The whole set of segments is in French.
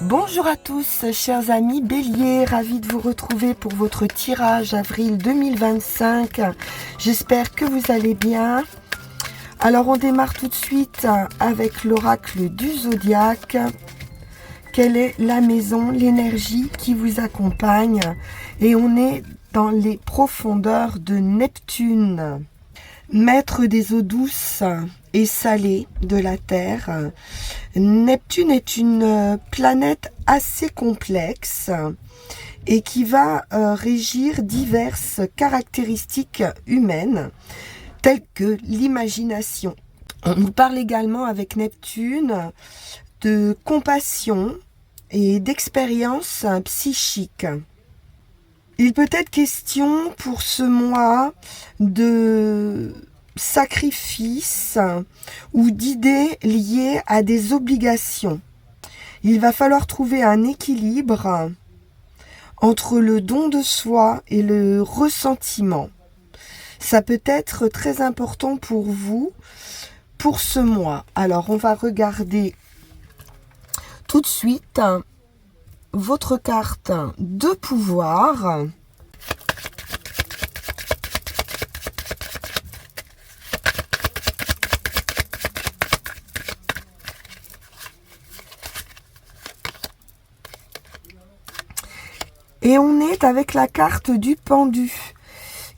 Bonjour à tous, chers amis Bélier, ravi de vous retrouver pour votre tirage avril 2025. J'espère que vous allez bien. Alors on démarre tout de suite avec l'oracle du zodiaque. Quelle est la maison, l'énergie qui vous accompagne? Et on est dans les profondeurs de Neptune, maître des eaux douces et salées de la Terre. Neptune est une planète assez complexe et qui va régir diverses caractéristiques humaines telles que l'imagination. On nous parle également avec Neptune de compassion et d'expérience psychique. Il peut être question pour ce mois de sacrifices ou d'idées liées à des obligations. Il va falloir trouver un équilibre entre le don de soi et le ressentiment. Ça peut être très important pour vous pour ce mois. Alors, on va regarder tout de suite votre carte de pouvoir. Et on est avec la carte du pendu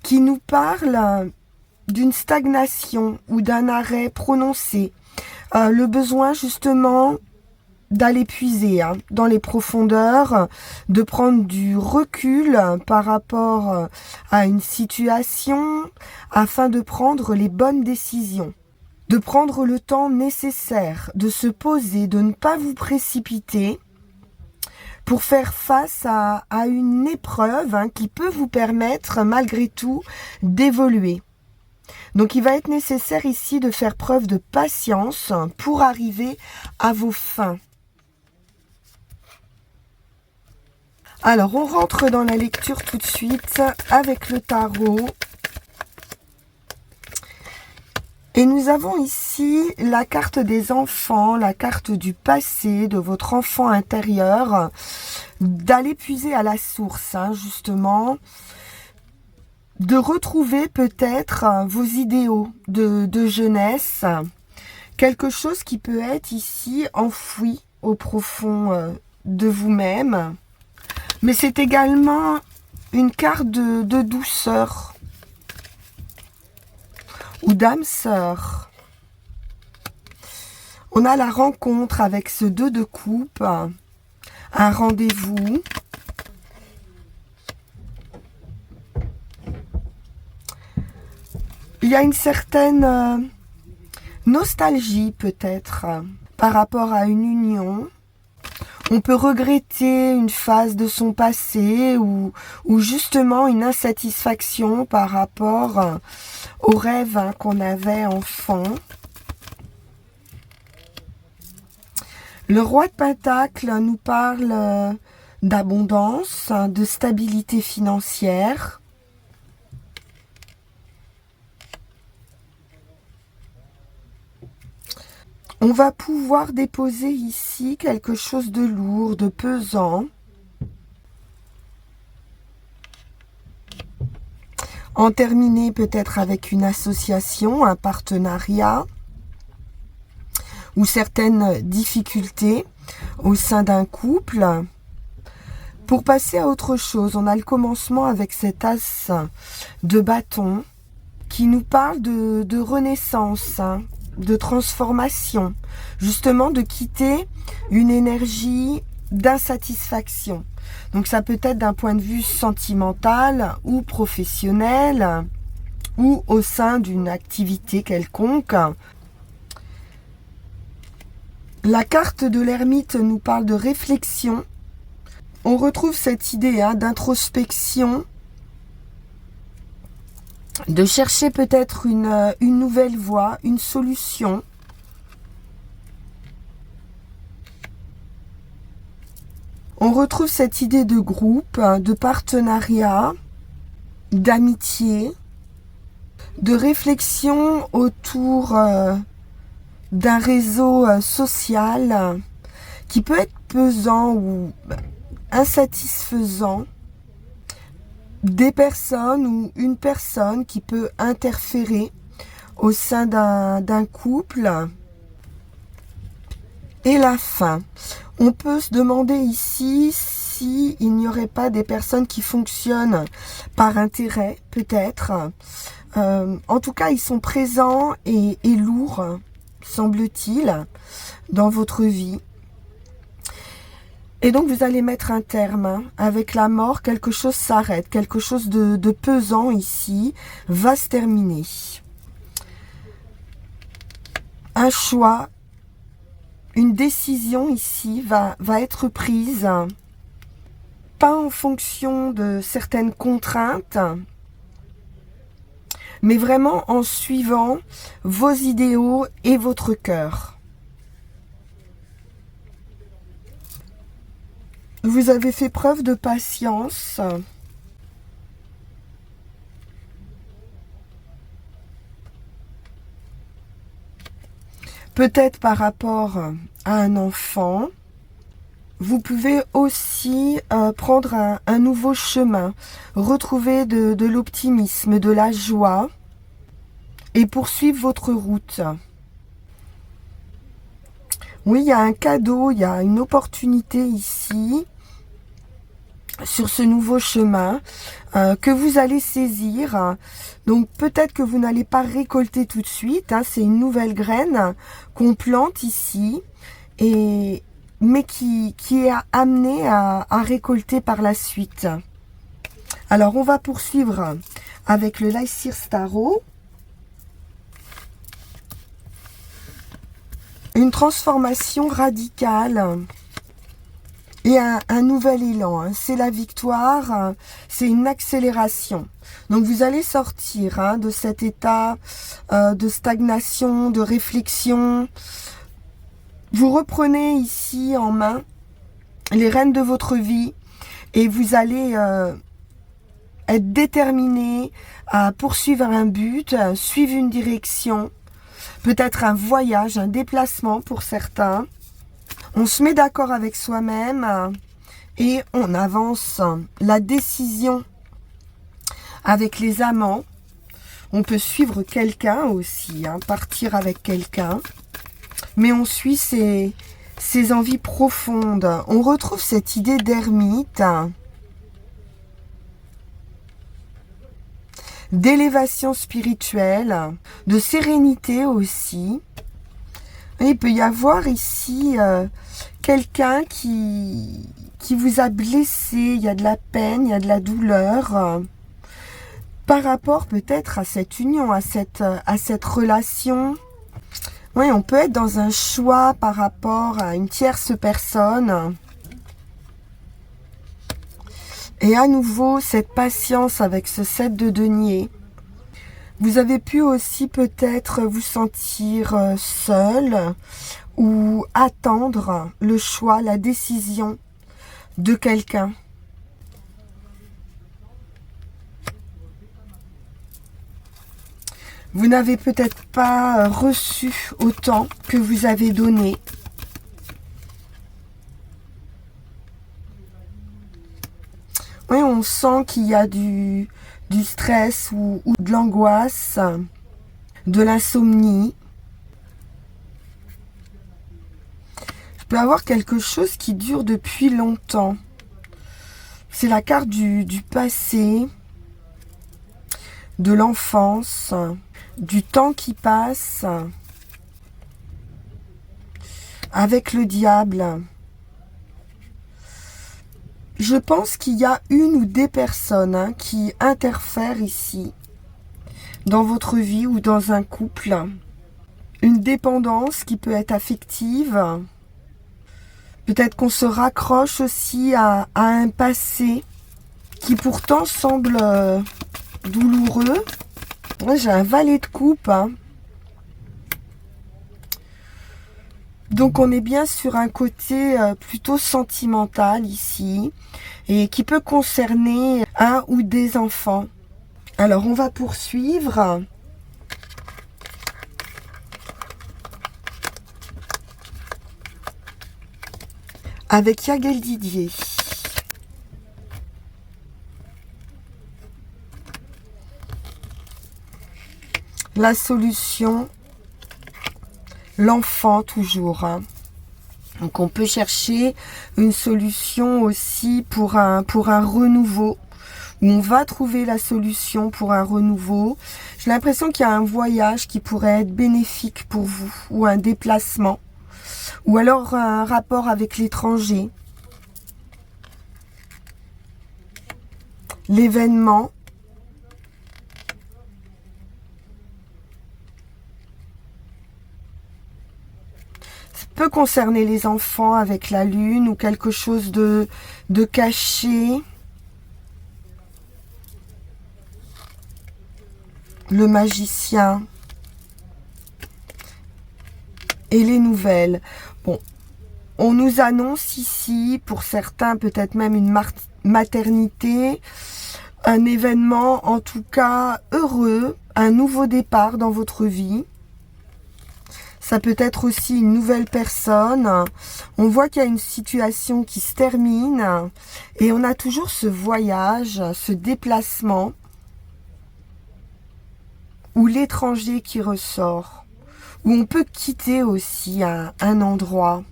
qui nous parle d'une stagnation ou d'un arrêt prononcé. Le besoin justement d'aller puiser dans les profondeurs, de prendre du recul par rapport à une situation afin de prendre les bonnes décisions, de prendre le temps nécessaire, de se poser, de ne pas vous précipiter pour faire face à une épreuve qui peut vous permettre malgré tout d'évoluer. Donc il va être nécessaire ici de faire preuve de patience pour arriver à vos fins. Alors, on rentre dans la lecture tout de suite avec le tarot. Et nous avons ici la carte des enfants, la carte du passé, de votre enfant intérieur, d'aller puiser à la source, justement, de retrouver peut-être vos idéaux de jeunesse, quelque chose qui peut être ici enfoui au profond de vous-même. Mais c'est également une carte de douceur ou d'âme sœur. On a la rencontre avec ce 2 de coupe, un rendez-vous. Il y a une certaine nostalgie peut-être par rapport à une union. On peut regretter une phase de son passé ou justement une insatisfaction par rapport aux rêves qu'on avait enfant. Le roi de Pentacle nous parle d'abondance, de stabilité financière. On va pouvoir déposer ici quelque chose de lourd, de pesant. En terminer peut-être avec une association, un partenariat ou certaines difficultés au sein d'un couple. Pour passer à autre chose, on a le commencement avec cet as de bâton qui nous parle de renaissance, de transformation, justement de quitter une énergie d'insatisfaction. Donc ça peut être d'un point de vue sentimental ou professionnel ou au sein d'une activité quelconque. La carte de l'ermite nous parle de réflexion. On retrouve cette idée d'introspection, de chercher peut-être une nouvelle voie, une solution. On retrouve cette idée de groupe, de partenariat, d'amitié, de réflexion autour d'un réseau social qui peut être pesant ou insatisfaisant, des personnes ou une personne qui peut interférer au sein d'un couple. Et la fin. On peut se demander ici s'il n'y aurait pas des personnes qui fonctionnent par intérêt, peut-être. En tout cas, ils sont présents et lourds, semble-t-il, dans votre vie. Et donc, vous allez mettre un terme. Avec la mort, quelque chose s'arrête. Quelque chose de pesant ici va se terminer. Un choix, une décision ici va être prise. Pas en fonction de certaines contraintes, mais vraiment en suivant vos idéaux et votre cœur. Vous avez fait preuve de patience. Peut-être par rapport à un enfant. Vous pouvez aussi prendre un nouveau chemin, retrouver de l'optimisme, de la joie et poursuivre votre route. Oui, il y a un cadeau, il y a une opportunité ici, sur ce nouveau chemin, que vous allez saisir. Donc peut-être que vous n'allez pas récolter tout de suite, hein, c'est une nouvelle graine qu'on plante ici, mais qui est amenée à récolter par la suite. Alors on va poursuivre avec le Lycir Tarot. Une transformation radicale et un nouvel élan. Hein. C'est la victoire, c'est une accélération. Donc vous allez sortir de cet état de stagnation, de réflexion. Vous reprenez ici en main les rênes de votre vie et vous allez être déterminé à poursuivre un but, suivre une direction. Peut-être un voyage, un déplacement pour certains. On se met d'accord avec soi-même et on avance. La décision avec les amants. On peut suivre quelqu'un aussi, hein, partir avec quelqu'un. Mais on suit ses envies profondes. On retrouve cette idée d'ermite. D'élévation spirituelle, de sérénité aussi. Et il peut y avoir ici quelqu'un qui vous a blessé, il y a de la peine, il y a de la douleur, par rapport peut-être à cette union, à cette relation. Oui, on peut être dans un choix par rapport à une tierce personne. Et à nouveau, cette patience avec ce 7 de denier. Vous avez pu aussi peut-être vous sentir seul ou attendre le choix, la décision de quelqu'un. Vous n'avez peut-être pas reçu autant que vous avez donné. Oui, on sent qu'il y a du stress ou de l'angoisse, de l'insomnie. Je peux avoir quelque chose qui dure depuis longtemps. C'est la carte du passé, de l'enfance, du temps qui passe, avec le diable. Je pense qu'il y a une ou des personnes qui interfèrent ici, dans votre vie ou dans un couple. Une dépendance qui peut être affective. Peut-être qu'on se raccroche aussi à un passé qui pourtant semble douloureux. Moi, j'ai un valet de coupe. Donc on est bien sur un côté plutôt sentimental ici et qui peut concerner un ou des enfants. Alors on va poursuivre avec Yagel Didier. La solution, l'enfant toujours. Hein. Donc on peut chercher une solution aussi pour un renouveau. Où on va trouver la solution pour un renouveau. J'ai l'impression qu'il y a un voyage qui pourrait être bénéfique pour vous. Ou un déplacement. Ou alors un rapport avec l'étranger. L'événement. Peut concerner les enfants avec la lune ou quelque chose de caché. Le magicien. Et les nouvelles. Bon, on nous annonce ici, pour certains peut-être même une maternité, un événement en tout cas heureux, un nouveau départ dans votre vie. Ça peut être aussi une nouvelle personne. On voit qu'il y a une situation qui se termine. Et on a toujours ce voyage, ce déplacement. Ou l'étranger qui ressort. Où on peut quitter aussi un endroit.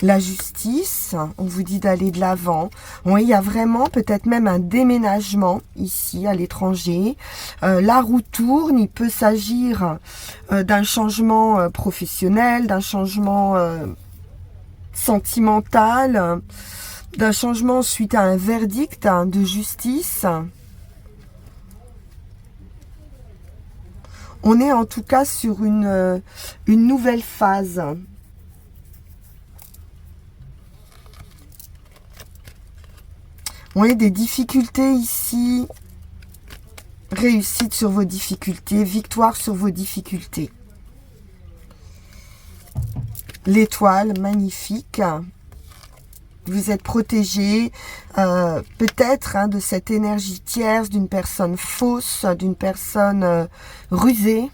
La justice, on vous dit d'aller de l'avant. Oui, il y a vraiment peut-être même un déménagement ici à l'étranger. La roue tourne, il peut s'agir d'un changement professionnel, d'un changement sentimental, d'un changement suite à un verdict de justice. On est en tout cas sur une nouvelle phase. Oui, des difficultés ici. Réussite sur vos difficultés. Victoire sur vos difficultés. L'étoile, magnifique. Vous êtes protégé. Peut-être de cette énergie tierce, d'une personne fausse, d'une personne rusée.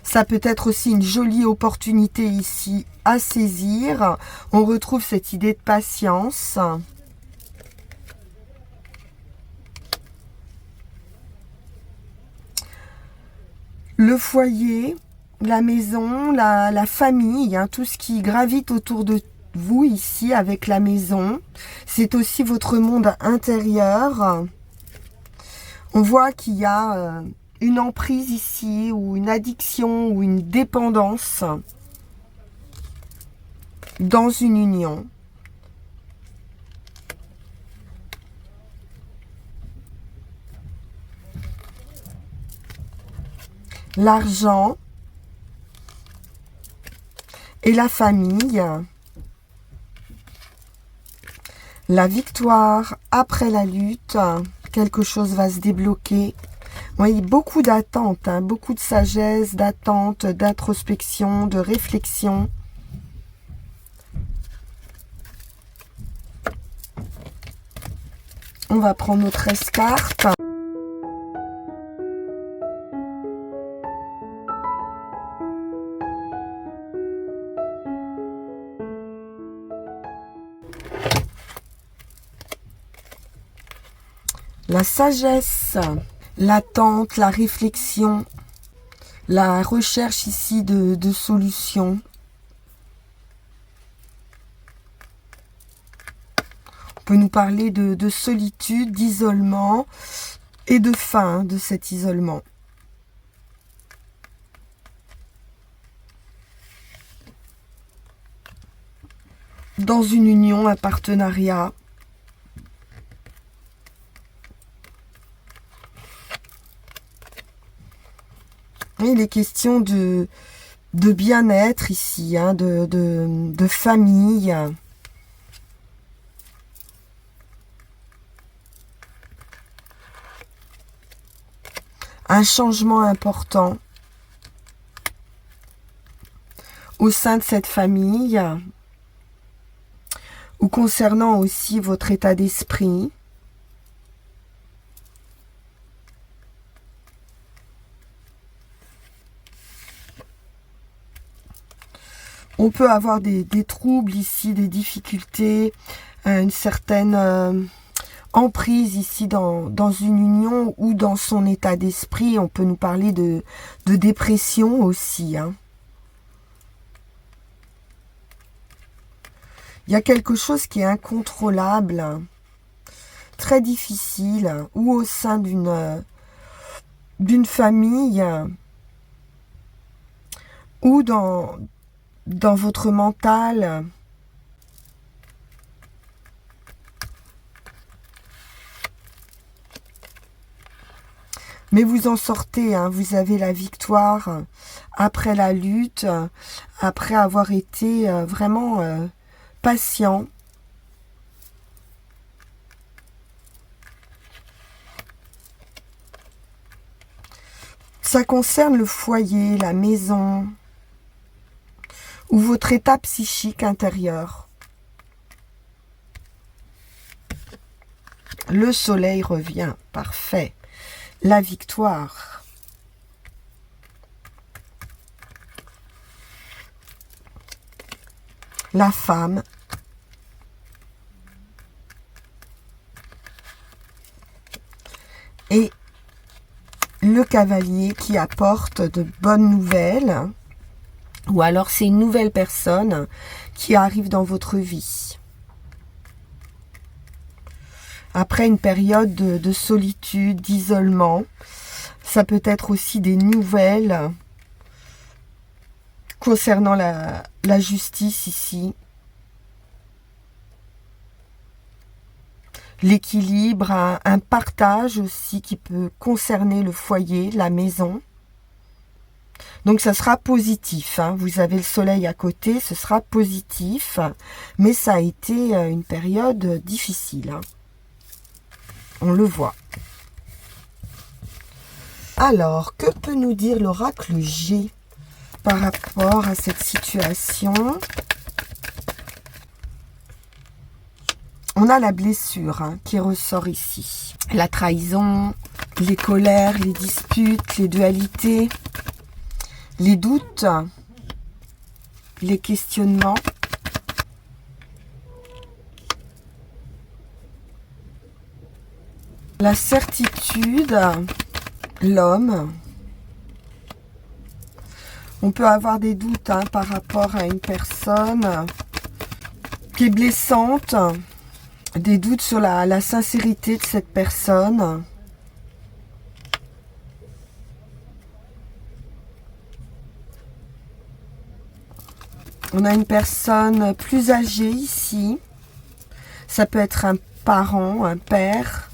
Ça peut être aussi une jolie opportunité ici à saisir. On retrouve cette idée de patience. Le foyer, la maison, la famille, tout ce qui gravite autour de vous ici avec la maison. C'est aussi votre monde intérieur. On voit qu'il y a une emprise ici, ou une addiction, ou une dépendance dans une union. L'argent et la famille. La victoire après la lutte. Quelque chose va se débloquer. Oui, beaucoup d'attente, beaucoup de sagesse, d'attente, d'introspection, de réflexion. On va prendre nos 13 cartes. La sagesse, l'attente, la réflexion, la recherche ici de solutions. On peut nous parler de solitude, d'isolement et de fin de cet isolement. Dans une union, un partenariat. Il est question de bien-être ici, de famille. Un changement important au sein de cette famille, ou concernant aussi votre état d'esprit. On peut avoir des troubles ici, des difficultés, une certaine emprise ici dans une union ou dans son état d'esprit. On peut nous parler de dépression aussi, hein. Il y a quelque chose qui est incontrôlable, très difficile, ou au sein d'une famille, ou dans votre mental. Mais vous en sortez, hein, vous avez la victoire après la lutte, après avoir été vraiment patient. Ça concerne le foyer, la maison, ou votre état psychique intérieur. Le soleil revient, parfait. La victoire. La femme. Et le cavalier qui apporte de bonnes nouvelles. Ou alors c'est une nouvelle personne qui arrive dans votre vie. Après une période de solitude, d'isolement, ça peut être aussi des nouvelles concernant la justice ici. L'équilibre, un partage aussi qui peut concerner le foyer, la maison. Donc ça sera positif, hein. Vous avez le soleil à côté, ce sera positif, mais ça a été une période difficile, hein. On le voit. Alors, que peut nous dire l'oracle G par rapport à cette situation? On a la blessure, hein, qui ressort ici. La trahison, les colères, les disputes, les dualités, les doutes, les questionnements. La certitude, l'homme. On peut avoir des doutes, hein, par rapport à une personne qui est blessante, des doutes sur la sincérité de cette personne. On a une personne plus âgée ici. Ça peut être un parent, un père.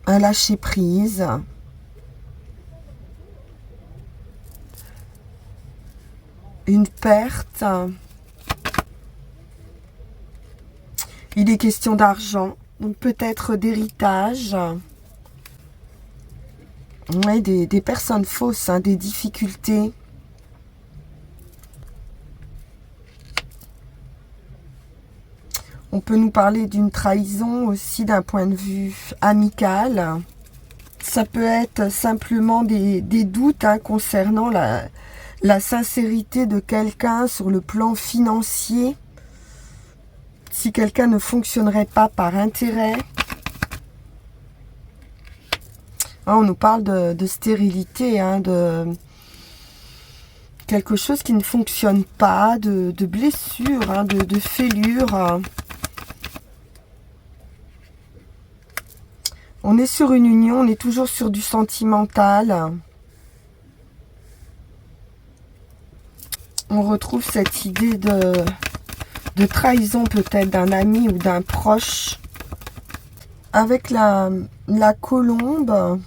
Un lâcher-prise. Une perte. Il est question d'argent. Donc peut-être d'héritage. Ouais, des personnes fausses, hein, des difficultés. On peut nous parler d'une trahison aussi d'un point de vue amical. Ça peut être simplement des doutes, hein, concernant la sincérité de quelqu'un sur le plan financier. Si quelqu'un ne fonctionnerait pas par intérêt. On nous parle de stérilité, hein, de quelque chose qui ne fonctionne pas, de blessure, hein, de fêlure. On est sur une union, on est toujours sur du sentimental. On retrouve cette idée de trahison peut-être d'un ami ou d'un proche. Avec la colombe,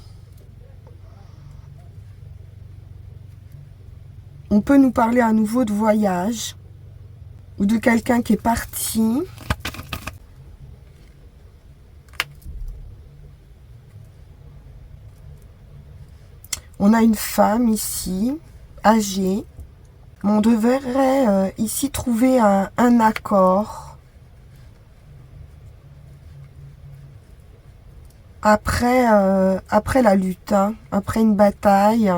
on peut nous parler à nouveau de voyage ou de quelqu'un qui est parti. On a une femme ici, âgée. On devrait ici trouver un accord. Après la lutte, hein, après une bataille.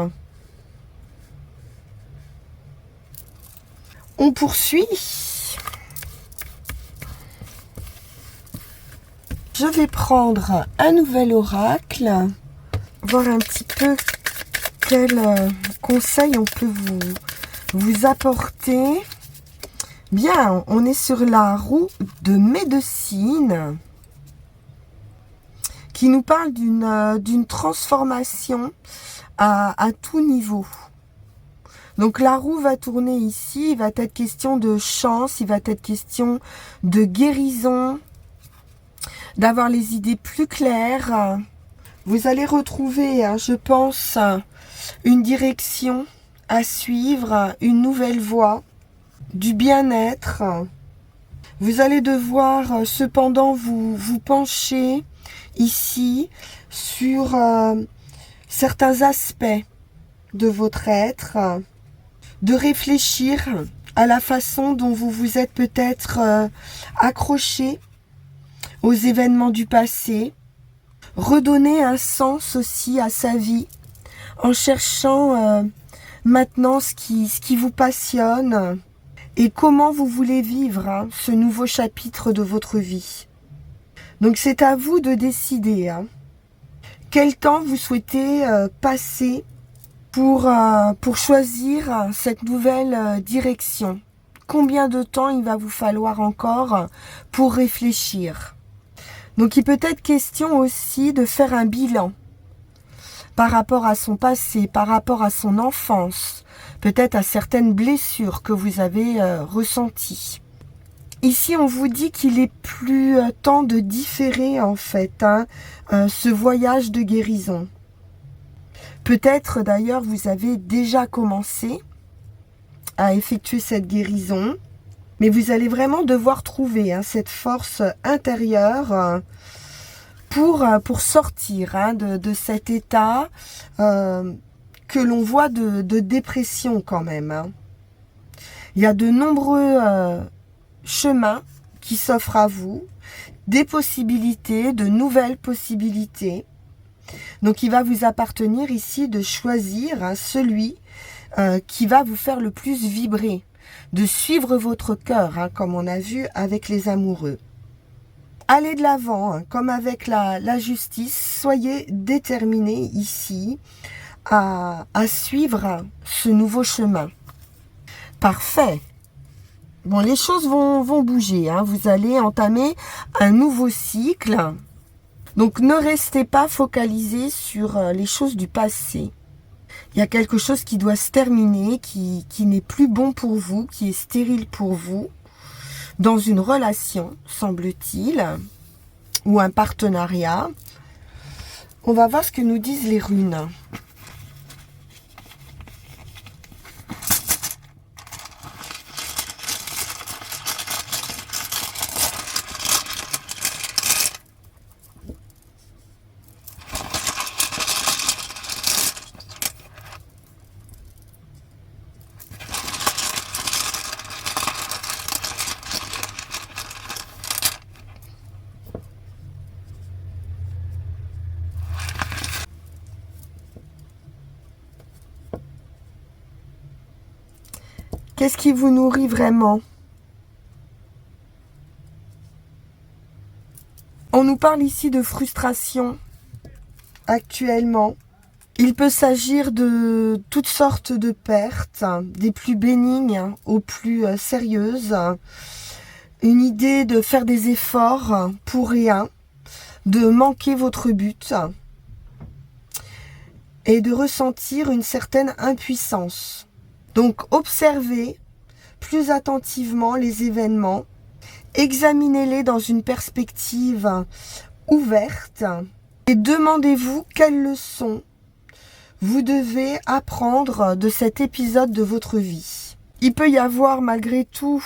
On poursuit. Je vais prendre un nouvel oracle, voir un petit peu quel conseil on peut vous apporter. Bien, on est sur la roue de médecine qui nous parle d'une transformation à tout niveau. Donc la roue va tourner ici, il va être question de chance, il va être question de guérison, d'avoir les idées plus claires. Vous allez retrouver, je pense, une direction à suivre, une nouvelle voie, du bien-être. Vous allez devoir cependant vous pencher ici sur certains aspects de votre être, de réfléchir à la façon dont vous vous êtes peut-être accroché aux événements du passé, redonner un sens aussi à sa vie en cherchant maintenant ce qui vous passionne et comment vous voulez vivre ce nouveau chapitre de votre vie. Donc c'est à vous de décider quel temps vous souhaitez passer pour choisir cette nouvelle direction. Combien de temps il va vous falloir encore pour réfléchir. Donc il peut être question aussi de faire un bilan par rapport à son passé, par rapport à son enfance, peut-être à certaines blessures que vous avez ressenties. Ici, on vous dit qu'il est plus temps de différer en fait ce voyage de guérison. Peut-être d'ailleurs vous avez déjà commencé à effectuer cette guérison, mais vous allez vraiment devoir trouver cette force intérieure pour sortir de cet état que l'on voit de dépression quand même. Il y a de nombreux chemins qui s'offrent à vous, des possibilités, de nouvelles possibilités. Donc il va vous appartenir ici de choisir celui qui va vous faire le plus vibrer, de suivre votre cœur, comme on a vu avec les amoureux. Allez de l'avant, comme avec la justice, soyez déterminés ici à suivre ce nouveau chemin. Parfait. Bon, les choses vont bouger, vous allez entamer un nouveau cycle. Donc ne restez pas focalisés sur les choses du passé. Il y a quelque chose qui doit se terminer, qui n'est plus bon pour vous, qui est stérile pour vous, dans une relation, semble-t-il, ou un partenariat. On va voir ce que nous disent les runes. Qu'est-ce qui vous nourrit vraiment? On nous parle ici de frustration actuellement. Il peut s'agir de toutes sortes de pertes, des plus bénignes aux plus sérieuses. Une idée de faire des efforts pour rien, de manquer votre but et de ressentir une certaine impuissance. Donc observez plus attentivement les événements, examinez-les dans une perspective ouverte et demandez-vous quelles leçons vous devez apprendre de cet épisode de votre vie. Il peut y avoir malgré tout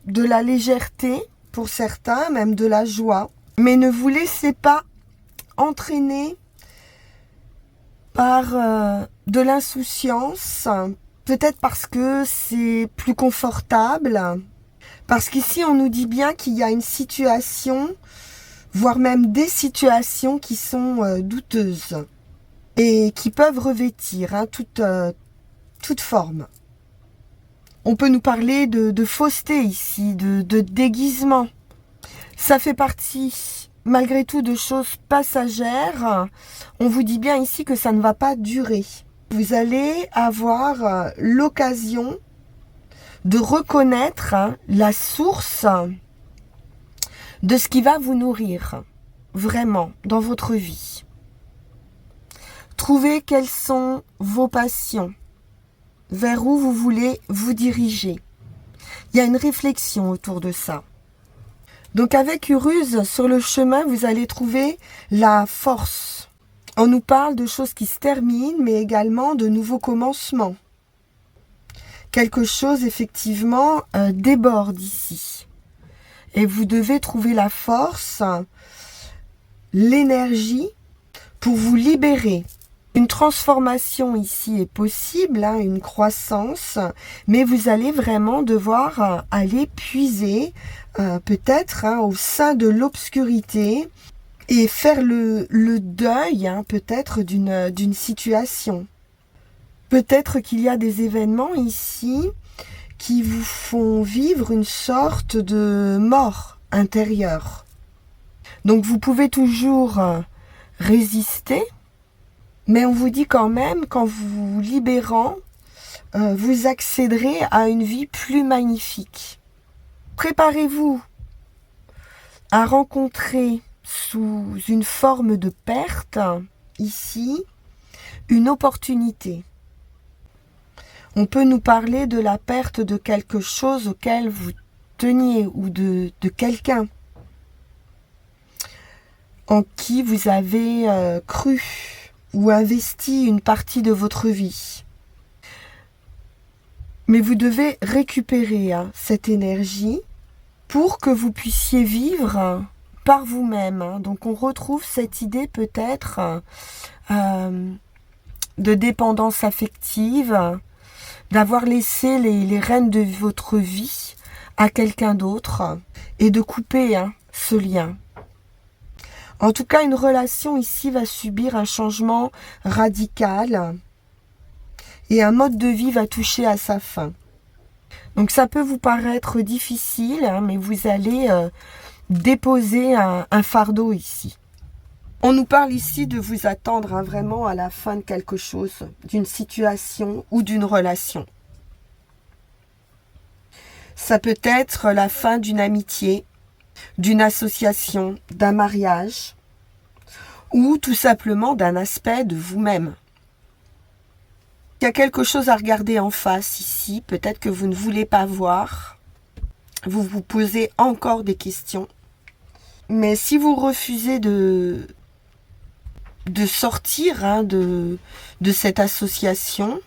de la légèreté pour certains, même de la joie, mais ne vous laissez pas entraîner par de l'insouciance, peut-être parce que c'est plus confortable, parce qu'ici on nous dit bien qu'il y a une situation, voire même des situations qui sont douteuses et qui peuvent revêtir toute forme. On peut nous parler de fausseté ici, de déguisement. Ça fait partie, malgré tout, de choses passagères. On vous dit bien ici que ça ne va pas durer. Vous allez avoir l'occasion de reconnaître la source de ce qui va vous nourrir, vraiment, dans votre vie. Trouvez quelles sont vos passions, vers où vous voulez vous diriger. Il y a une réflexion autour de ça. Donc avec Uruz, sur le chemin, vous allez trouver la force. On nous parle de choses qui se terminent, mais également de nouveaux commencements. Quelque chose, effectivement, déborde ici. Et vous devez trouver la force, l'énergie pour vous libérer. Une transformation ici est possible, une croissance, mais vous allez vraiment devoir aller puiser peut-être au sein de l'obscurité et faire le deuil peut-être d'une situation. Peut-être qu'il y a des événements ici qui vous font vivre une sorte de mort intérieure. Donc vous pouvez toujours résister, mais on vous dit quand même qu'en vous libérant, vous accéderez à une vie plus magnifique. Préparez-vous à rencontrer sous une forme de perte, ici, une opportunité. On peut nous parler de la perte de quelque chose auquel vous teniez ou de quelqu'un en qui vous avez cru ou investi une partie de votre vie. Mais vous devez récupérer cette énergie pour que vous puissiez vivre par vous-même. Donc on retrouve cette idée peut-être de dépendance affective, d'avoir laissé les rênes de votre vie à quelqu'un d'autre et de couper ce lien. En tout cas, une relation ici va subir un changement radical et un mode de vie va toucher à sa fin. Donc ça peut vous paraître difficile, mais vous allez déposer un fardeau ici. On nous parle ici de vous attendre vraiment à la fin de quelque chose, d'une situation ou d'une relation. Ça peut être la fin d'une amitié, d'une association, d'un mariage ou tout simplement d'un aspect de vous-même. Il y a quelque chose à regarder en face ici, peut-être que vous ne voulez pas voir. Vous vous posez encore des questions. Mais si vous refusez de sortir de cette association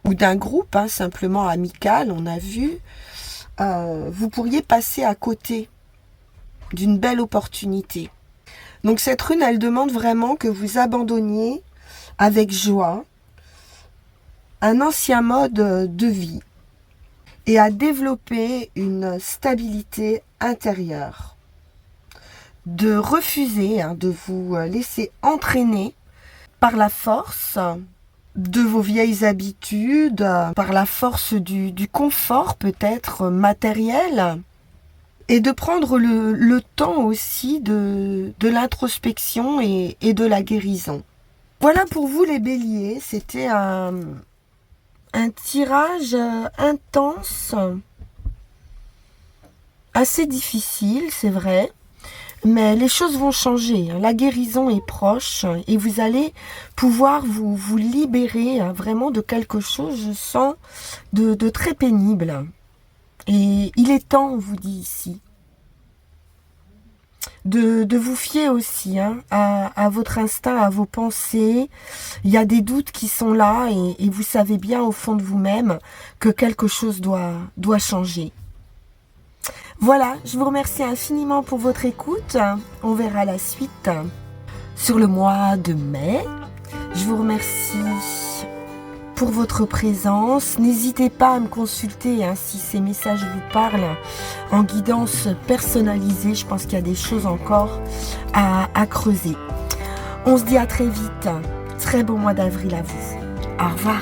ou d'un groupe simplement amical, on a vu, vous pourriez passer à côté d'une belle opportunité. Donc cette rune, elle demande vraiment que vous abandonniez avec joie un ancien mode de vie et à développer une stabilité intérieure. De refuser de vous laisser entraîner par la force de vos vieilles habitudes, par la force du confort peut-être matériel, et de prendre le temps aussi de l'introspection et de la guérison. Voilà pour vous les béliers, c'était un tirage intense, assez difficile, c'est vrai. Mais les choses vont changer, la guérison est proche et vous allez pouvoir vous libérer vraiment de quelque chose, je sens, de très pénible. Et il est temps, on vous dit ici, de vous fier aussi à votre instinct, à vos pensées. Il y a des doutes qui sont là et vous savez bien au fond de vous-même que quelque chose doit changer. Voilà, je vous remercie infiniment pour votre écoute. On verra la suite sur le mois de mai. Je vous remercie pour votre présence. N'hésitez pas à me consulter si ces messages vous parlent en guidance personnalisée. Je pense qu'il y a des choses encore à creuser. On se dit à très vite. Très beau mois d'avril à vous. Au revoir.